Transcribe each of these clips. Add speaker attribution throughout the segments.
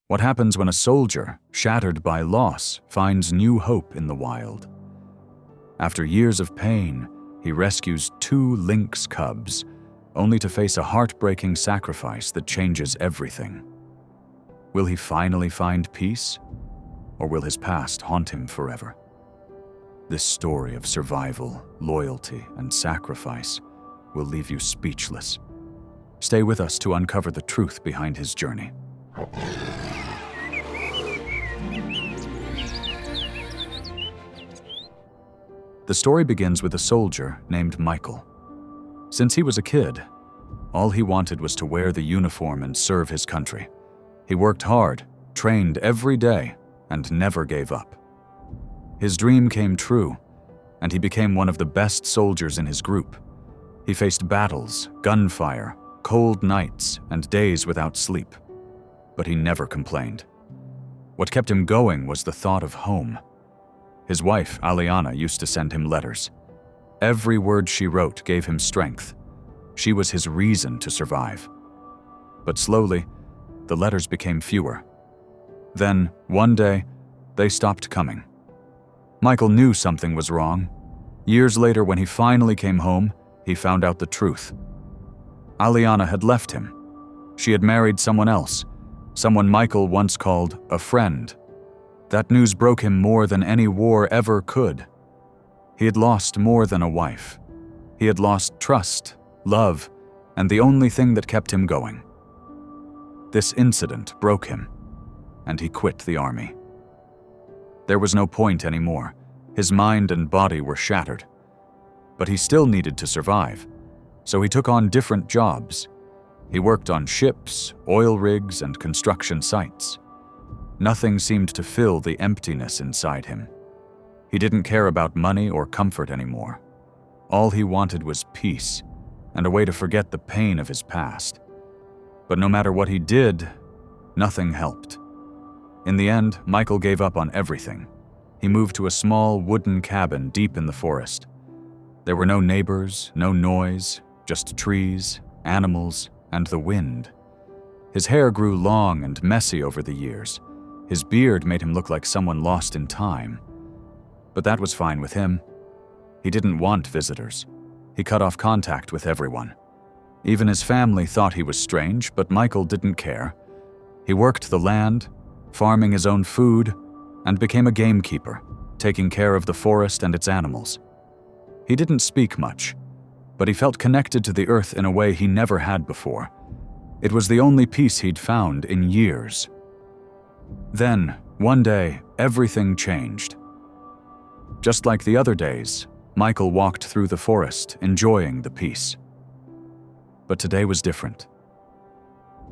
Speaker 1: What happens when a soldier, shattered by loss, finds new hope in the wild? After years of pain, he rescues 2 lynx cubs, only to face a heartbreaking sacrifice that changes everything. Will he finally find peace, or will his past haunt him forever? This story of survival, loyalty, and sacrifice will leave you speechless. Stay with us to uncover the truth behind his journey. The story begins with a soldier named Michael. Since he was a kid, all he wanted was to wear the uniform and serve his country. He worked hard, trained every day, and never gave up. His dream came true, and he became one of the best soldiers in his group. He faced battles, gunfire, cold nights, and days without sleep. But he never complained. What kept him going was the thought of home. His wife, Aliana, used to send him letters. Every word she wrote gave him strength. She was his reason to survive. But slowly, the letters became fewer. Then, one day, they stopped coming. Michael knew something was wrong. Years later, when he finally came home, he found out the truth. Aliana had left him. She had married someone else, someone Michael once called a friend. That news broke him more than any war ever could. He had lost more than a wife. He had lost trust, love, and the only thing that kept him going. This incident broke him, and he quit the army. There was no point anymore. His mind and body were shattered. But he still needed to survive, so he took on different jobs. He worked on ships, oil rigs, and construction sites. Nothing seemed to fill the emptiness inside him. He didn't care about money or comfort anymore. All he wanted was peace and a way to forget the pain of his past. But no matter what he did, nothing helped. In the end, Michael gave up on everything. He moved to a small wooden cabin deep in the forest. There were no neighbors, no noise, just trees, animals, and the wind. His hair grew long and messy over the years. His beard made him look like someone lost in time. But that was fine with him. He didn't want visitors. He cut off contact with everyone. Even his family thought he was strange, but Michael didn't care. He worked the land, farming his own food, and became a gamekeeper, taking care of the forest and its animals. He didn't speak much, but he felt connected to the earth in a way he never had before. It was the only peace he'd found in years. Then, one day, everything changed. Just like the other days, Michael walked through the forest, enjoying the peace. But today was different.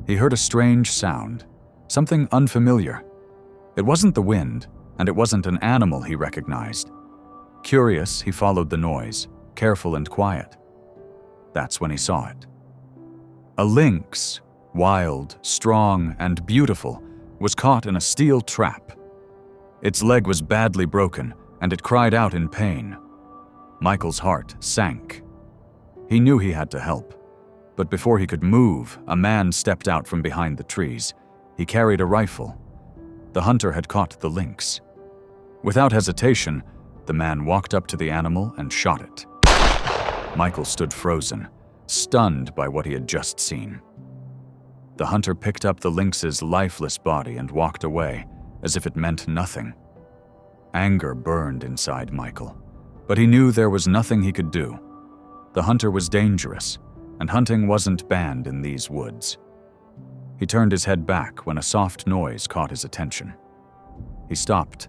Speaker 1: He heard a strange sound, something unfamiliar. It wasn't the wind, and it wasn't an animal he recognized. Curious, he followed the noise, careful and quiet. That's when he saw it. A lynx, wild, strong, and beautiful, was caught in a steel trap. Its leg was badly broken, and it cried out in pain. Michael's heart sank. He knew he had to help, but before he could move, a man stepped out from behind the trees. He carried a rifle. The hunter had caught the lynx. Without hesitation, the man walked up to the animal and shot it. Michael stood frozen, stunned by what he had just seen. The hunter picked up the lynx's lifeless body and walked away, as if it meant nothing. Anger burned inside Michael, but he knew there was nothing he could do. The hunter was dangerous, and hunting wasn't banned in these woods. He turned his head back when a soft noise caught his attention. He stopped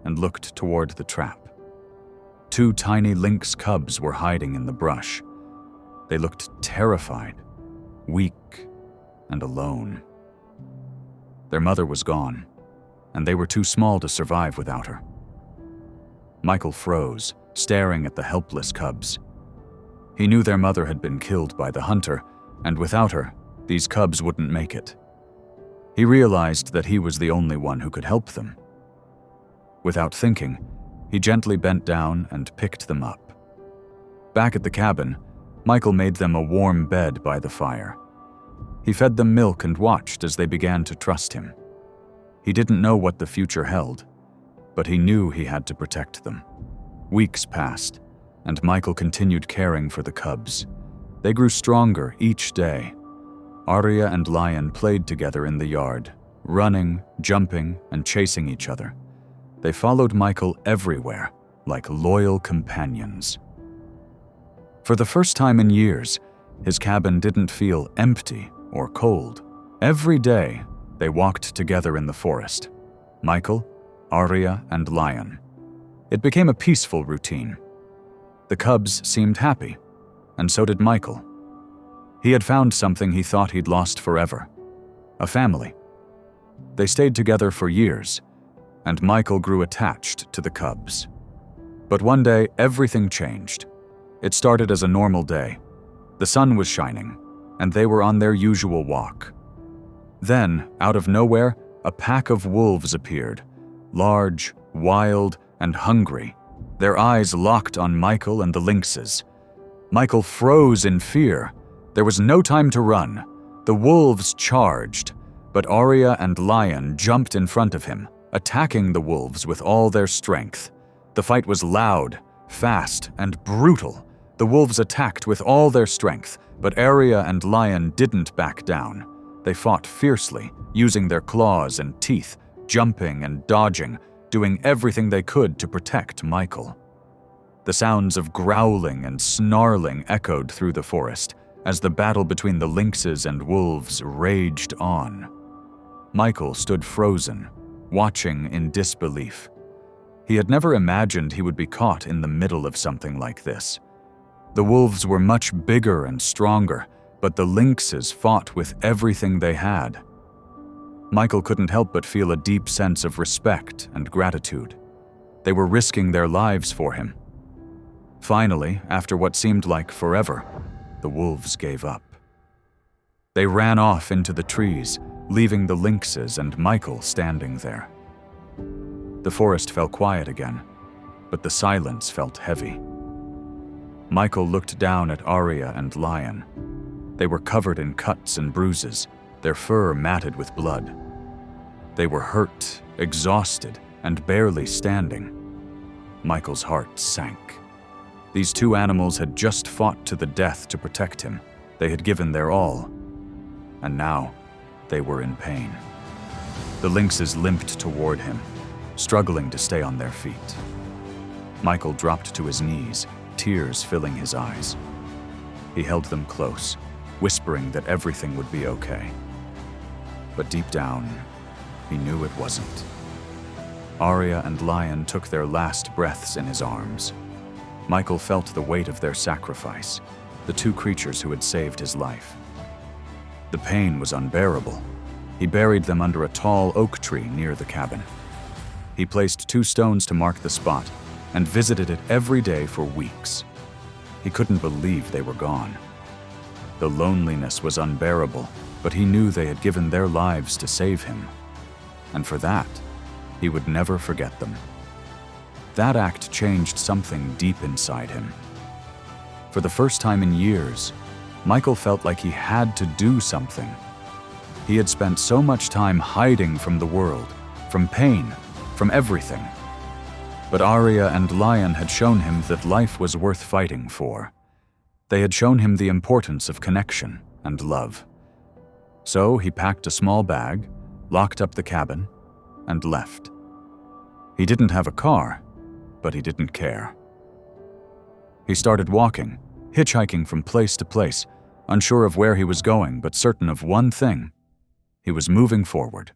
Speaker 1: and looked toward the trap. 2 tiny lynx cubs were hiding in the brush. They looked terrified, weak, and alone. Their mother was gone, and they were too small to survive without her. Michael froze, staring at the helpless cubs. He knew their mother had been killed by the hunter, and without her, these cubs wouldn't make it. He realized that he was the only one who could help them. Without thinking, he gently bent down and picked them up. Back at the cabin, Michael made them a warm bed by the fire. He fed them milk and watched as they began to trust him. He didn't know what the future held, but he knew he had to protect them. Weeks passed, and Michael continued caring for the cubs. They grew stronger each day. Arya and Lion played together in the yard, running, jumping, and chasing each other. They followed Michael everywhere, like loyal companions. For the first time in years, his cabin didn't feel empty or cold. Every day, they walked together in the forest. Michael, Arya, and Lion. It became a peaceful routine. The cubs seemed happy, and so did Michael. He had found something he thought he'd lost forever: a family. They stayed together for years, and Michael grew attached to the cubs. But one day, everything changed. It started as a normal day. The sun was shining, and they were on their usual walk. Then, out of nowhere, a pack of wolves appeared, large, wild, and hungry. Their eyes locked on Michael and the Lynxes. Michael froze in fear. There was no time to run. The wolves charged, but Arya and Lion jumped in front of him, attacking the wolves with all their strength. The fight was loud, fast, and brutal. The wolves attacked with all their strength, but Arya and Lion didn't back down. They fought fiercely, using their claws and teeth, jumping and dodging, doing everything they could to protect Michael. The sounds of growling and snarling echoed through the forest as the battle between the lynxes and wolves raged on. Michael stood frozen, watching in disbelief. He had never imagined he would be caught in the middle of something like this. The wolves were much bigger and stronger, but the lynxes fought with everything they had. Michael couldn't help but feel a deep sense of respect and gratitude. They were risking their lives for him. Finally, after what seemed like forever, the wolves gave up. They ran off into the trees, leaving the lynxes and Michael standing there. The forest fell quiet again, but the silence felt heavy. Michael looked down at Arya and Lion. They were covered in cuts and bruises, their fur matted with blood. They were hurt, exhausted, and barely standing. Michael's heart sank. These two animals had just fought to the death to protect him. They had given their all. And now, they were in pain. The lynxes limped toward him, struggling to stay on their feet. Michael dropped to his knees, tears filling his eyes. He held them close, whispering that everything would be okay. But deep down, he knew it wasn't. Arya and Lion took their last breaths in his arms. Michael felt the weight of their sacrifice, the two creatures who had saved his life. The pain was unbearable. He buried them under a tall oak tree near the cabin. He placed 2 stones to mark the spot and visited it every day for weeks. He couldn't believe they were gone. The loneliness was unbearable, but he knew they had given their lives to save him. And for that, he would never forget them. That act changed something deep inside him. For the first time in years, Michael felt like he had to do something. He had spent so much time hiding from the world, from pain, from everything. But Arya and Lion had shown him that life was worth fighting for. They had shown him the importance of connection and love. So he packed a small bag, locked up the cabin, and left. He didn't have a car, but he didn't care. He started walking, hitchhiking from place to place, unsure of where he was going, but certain of one thing: he was moving forward.